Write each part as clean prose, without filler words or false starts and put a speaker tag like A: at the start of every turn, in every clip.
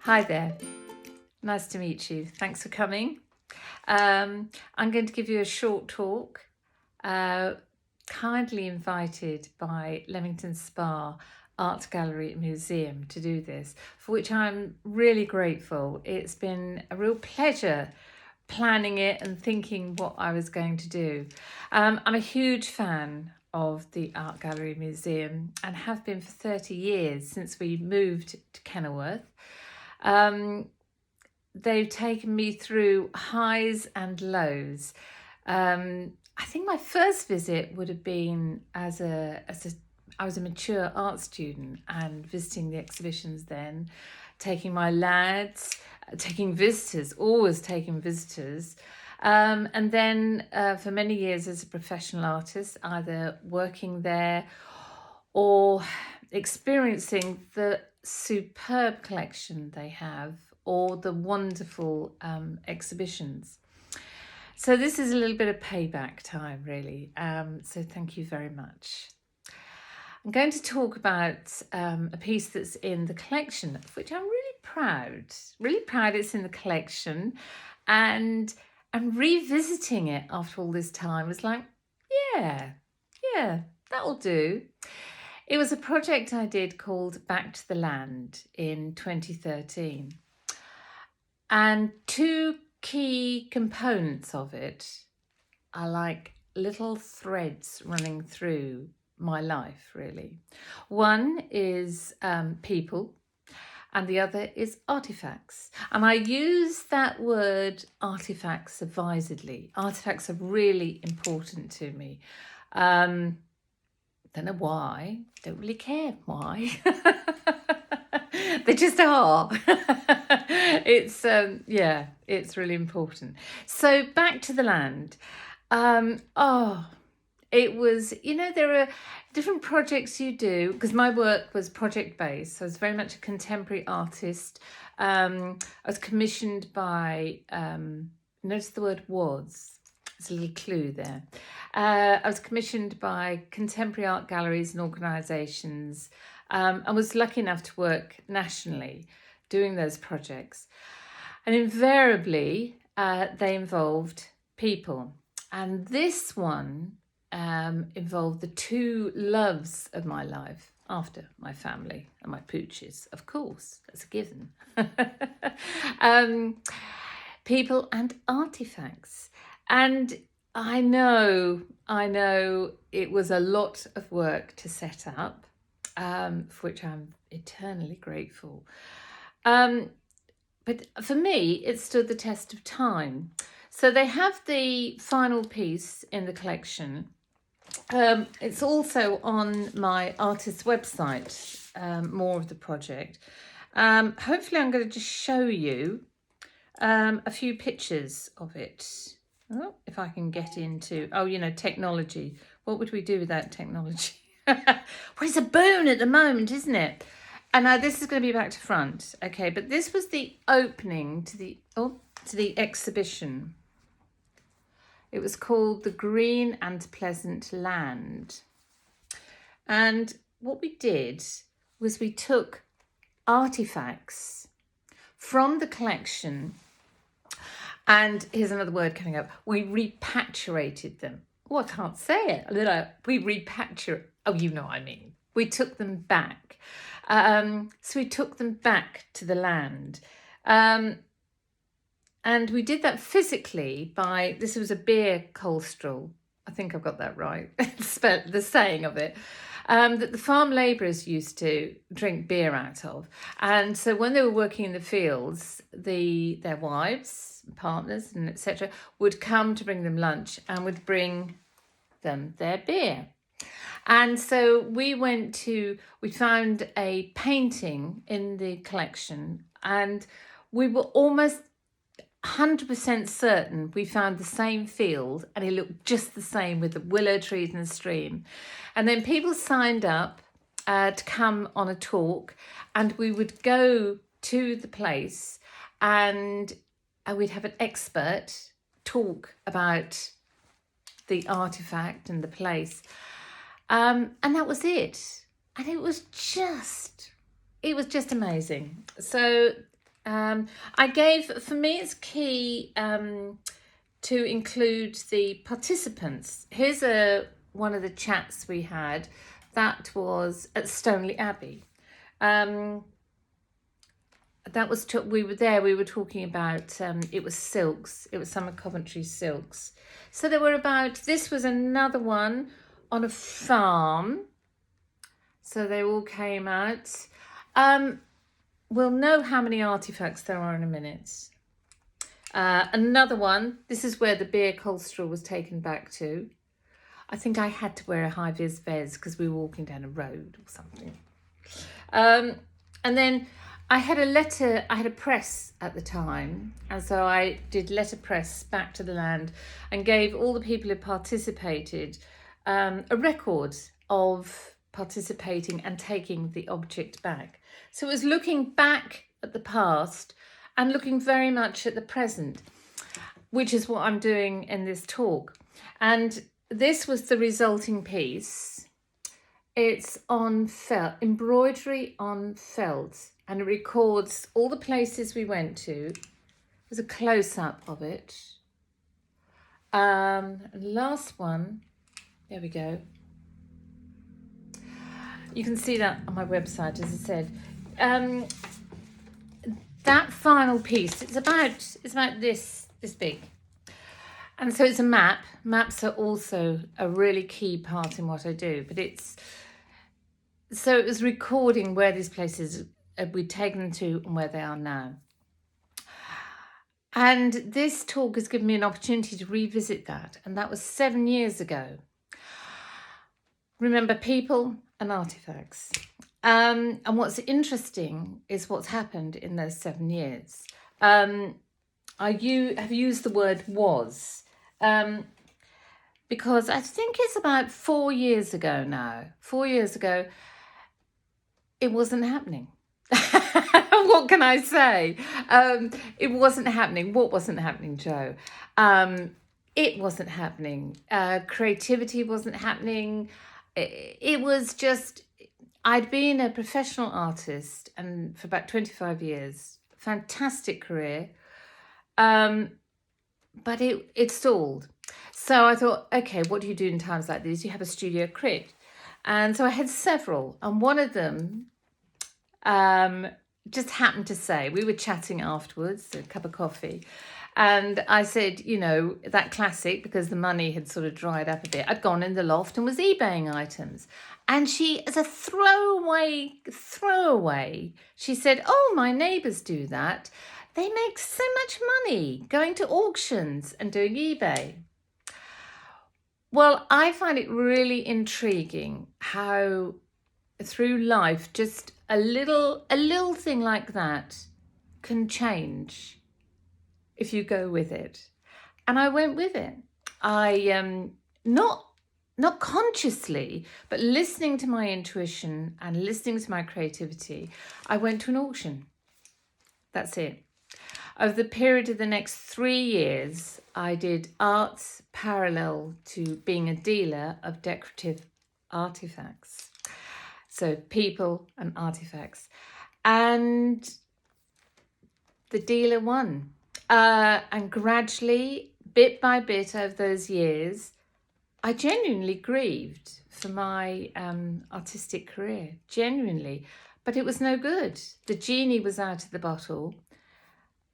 A: Hi there, nice to meet you. Thanks for coming. I'm going to give you a short talk, kindly invited by Leamington Spa Art Gallery and Museum to do this, for which I'm really grateful. It's been a real pleasure planning it and thinking what I was going to do. I'm a huge fan of the Art Gallery Museum and have been for 30 years since we moved to Kenilworth. They've taken me through highs and lows. I think my first visit would have been I was a mature art student and visiting the exhibitions then, taking my lads, taking visitors, always taking visitors. And then for many years as a professional artist, either working there or experiencing the superb collection they have or the wonderful exhibitions. So this is a little bit of payback time, really. So thank you very much. I'm going to talk about a piece that's in the collection, of which I'm really proud it's in the collection. And revisiting it after all this time was like, yeah, that'll do. It was a project I did called Back to the Land in 2013. And two key components of it are like little threads running through my life, really. One is people, and the other is artifacts. And I use that word artifacts advisedly. Artifacts are really important to me. Don't know why, don't really care why. They just are. It's it's really important. So back to the land. It was, there are different projects you do, because my work was project-based, so I was very much a contemporary artist. I was commissioned by, notice the word was, there's a little clue there. I was commissioned by contemporary art galleries and organisations. I was lucky enough to work nationally doing those projects. And invariably, they involved people. And this one involved the two loves of my life after my family and my pooches, of course, that's a given. People and artifacts. And I know it was a lot of work to set up, for which I'm eternally grateful. But for me, it stood the test of time. So they have the final piece in the collection. It's also on my artist's website, more of the project. Hopefully I'm going to just show you a few pictures of it. Oh, if I can get into, technology. What would we do without technology? Well, it's a boon at the moment, isn't it? And now this is going to be back to front. Okay, but this was the opening to the exhibition. It was called The Green and Pleasant Land. And what we did was we took artifacts from the collection, and here's another word coming up, we repatriated them. Oh, I can't say it. We repatriate. Oh, you know what I mean. We took them back. So we took them back to the land. And we did that physically this was a beer costrel. I think I've got that right. The saying of it. That the farm labourers used to drink beer out of. And so when they were working in the fields, their wives, partners, and etc. would come to bring them lunch and would bring them their beer. And so we found a painting in the collection, and we were almost 100% certain we found the same field, and it looked just the same with the willow trees and the stream. And then people signed up to come on a talk, and we would go to the place and we'd have an expert talk about the artifact and the place. And that was it. And it was just amazing. So For me, it's key to include the participants. Here's one of the chats we had. That was at Stoneleigh Abbey. We were there, we were talking about, it was silks. It was some of Coventry's silks. So there were this was another one on a farm. So they all came out. We'll know how many artefacts there are in a minute. Another one, this is where the beer costrel was taken back to. I think I had to wear a high-vis vest because we were walking down a road or something. And then I had a press at the time, and so I did letterpress back to the land and gave all the people who participated a record of participating and taking the object back. So it was looking back at the past and looking very much at the present, which is what I'm doing in this talk. And this was the resulting piece. It's on felt, embroidery on felt, and it records all the places we went to. There's a close-up of it. Last one, there we go. You can see that on my website, as I said. That final piece, it's about this big. And so it's a map. Maps are also a really key part in what I do, but it was recording where these places we'd taken them to and where they are now. And this talk has given me an opportunity to revisit that, and that was 7 years ago. Remember, people and artefacts. And what's interesting is what's happened in those 7 years. I have used the word was, because I think it's about 4 years ago now. 4 years ago, it wasn't happening. What can I say? It wasn't happening. What wasn't happening, Joe? It wasn't happening. Creativity wasn't happening. It was just, I'd been a professional artist and for about 25 years, fantastic career, but it stalled. So I thought, okay, what do you do in times like these? You have a studio crit. And so I had several, and one of them just happened to say, we were chatting afterwards, a cup of coffee, and I said, that classic, because the money had sort of dried up a bit, I'd gone in the loft and was eBaying items. And she, as a throwaway, she said, oh, my neighbours do that. They make so much money going to auctions and doing eBay. Well, I find it really intriguing how through life, just a little thing like that can change if you go with it. And I went with it. I not consciously, but listening to my intuition and listening to my creativity, I went to an auction. That's it. Over the period of the next 3 years, I did arts parallel to being a dealer of decorative artefacts. So people and artefacts. And the dealer won. And gradually, bit by bit over those years, I genuinely grieved for my artistic career, genuinely. But it was no good. The genie was out of the bottle.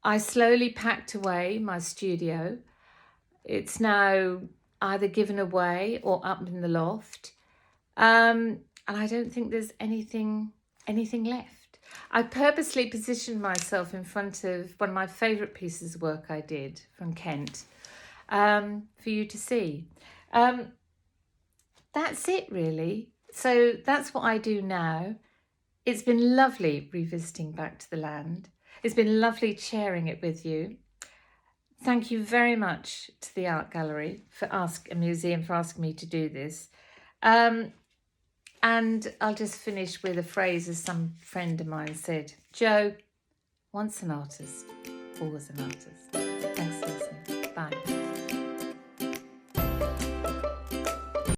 A: I slowly packed away my studio. It's now either given away or up in the loft. And I don't think there's anything left. I purposely positioned myself in front of one of my favourite pieces of work I did from Kent for you to see. That's it, really. So that's what I do now. It's been lovely revisiting back to the land. It's been lovely sharing it with you. Thank you very much to the Art Gallery museum for asking me to do this. And I'll just finish with a phrase, as some friend of mine said, Joe, once an artist, always an artist.